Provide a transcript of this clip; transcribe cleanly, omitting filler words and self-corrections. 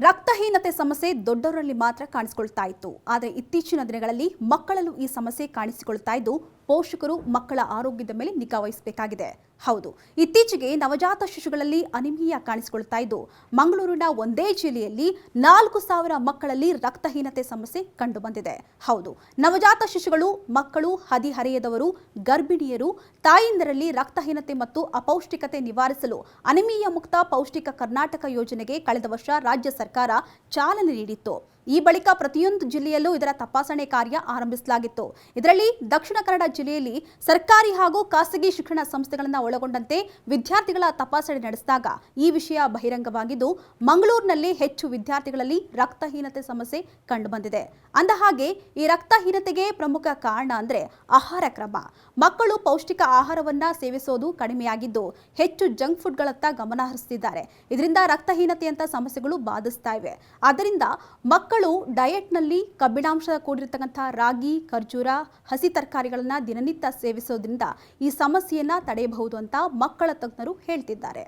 ರಕ್ತಹೀನತೆ ಸಮಸ್ಯೆ ದೊಡ್ಡವರಲ್ಲಿ ಮಾತ್ರ ಕಾಣಿಸಿಕೊಳ್ತಾ ಇತ್ತು. ಆದರೆ ಇತ್ತೀಚಿನ ದಿನಗಳಲ್ಲಿ ಮಕ್ಕಳಲ್ಲೂ ಈ ಸಮಸ್ಯೆ ಕಾಣಿಸಿಕೊಳ್ತಾ ಇದ್ದು ಪೋಷಕರು ಮಕ್ಕಳ ಆರೋಗ್ಯದ ಮೇಲೆ ನಿಗಾ ವಹಿಸಬೇಕಾಗಿದೆ. ಹೌದು, ಇತ್ತೀಚೆಗೆ ನವಜಾತ ಶಿಶುಗಳಲ್ಲಿ ಅನಿಮಿಯಾ ಕಾಣಿಸಿಕೊಳ್ತಾ ಇದ್ದು ಮಂಗಳೂರಿನ ಒಂದೇ ಜಿಲ್ಲೆಯಲ್ಲಿ 4,000 ಮಕ್ಕಳಲ್ಲಿ ರಕ್ತಹೀನತೆ ಸಮಸ್ಯೆ ಕಂಡು ಬಂದಿದೆ. ಹೌದು, ನವಜಾತ ಶಿಶುಗಳು, ಮಕ್ಕಳು, ಹದಿಹರೆಯದವರು, ಗರ್ಭಿಣಿಯರು, ತಾಯಂದಿರಲ್ಲಿ ರಕ್ತಹೀನತೆ ಮತ್ತು ಅಪೌಷ್ಟಿಕತೆ ನಿವಾರಿಸಲು ಅನಿಮಿಯಾ ಮುಕ್ತ ಪೌಷ್ಟಿಕ ಕರ್ನಾಟಕ ಯೋಜನೆಗೆ ಕಳೆದ ವರ್ಷ ರಾಜ್ಯ ಸರ್ಕಾರ ಚಾಲನೆ ನೀಡಿತ್ತು. ಈ ಬಳಿಕ ಪ್ರತಿಯೊಂದು ಜಿಲ್ಲೆಯಲ್ಲೂ ಇದರ ತಪಾಸಣೆ ಕಾರ್ಯ ಆರಂಭಿಸಲಾಗಿತ್ತು. ಇದರಲ್ಲಿ ದಕ್ಷಿಣ ಕನ್ನಡ ಜಿಲ್ಲೆಯಲ್ಲಿ ಸರ್ಕಾರಿ ಹಾಗೂ ಖಾಸಗಿ ಶಿಕ್ಷಣ ಸಂಸ್ಥೆಗಳನ್ನು ಒಳಗೊಂಡಂತೆ ವಿದ್ಯಾರ್ಥಿಗಳ ತಪಾಸಣೆ ನಡೆಸಿದಾಗ ಈ ವಿಷಯ ಬಹಿರಂಗವಾಗಿದ್ದು ಮಂಗಳೂರಿನಲ್ಲಿ ಹೆಚ್ಚು ವಿದ್ಯಾರ್ಥಿಗಳಲ್ಲಿ ರಕ್ತಹೀನತೆ ಸಮಸ್ಯೆ ಕಂಡುಬಂದಿದೆ. ಅಂದಹಾಗೆ ಈ ರಕ್ತಹೀನತೆಗೆ ಪ್ರಮುಖ ಕಾರಣ ಅಂದರೆ ಆಹಾರ ಕ್ರಮ. ಮಕ್ಕಳು ಪೌಷ್ಟಿಕ ಆಹಾರವನ್ನ ಸೇವಿಸೋದು ಕಡಿಮೆಯಾಗಿದ್ದು ಹೆಚ್ಚು ಜಂಕ್ ಫುಡ್ಗಳತ್ತ ಗಮನ ಹರಿಸುತ್ತಿದ್ದಾರೆ. ಇದರಿಂದ ರಕ್ತಹೀನತೆಯಂತ ಸಮಸ್ಯೆಗಳು ಬಾಧಿಸ್ತಾ ಇವೆ. ಆದ್ದರಿಂದ ಮಕ್ಕಳು ಡಯಟ್ನಲ್ಲಿ ಕಬ್ಬಿಣಾಂಶ ಕೂಡಿರತಕ್ಕಂಥ ರಾಗಿ, ಖರ್ಜೂರ, ಹಸಿ ತರಕಾರಿಗಳನ್ನ ದಿನನಿತ್ಯ ಸೇವಿಸೋದ್ರಿಂದ ಈ ಸಮಸ್ಯೆಯನ್ನ ತಡೆಯಬಹುದು ಅಂತ ಮಕ್ಕಳ ತಜ್ಞರು ಹೇಳ್ತಿದ್ದಾರೆ.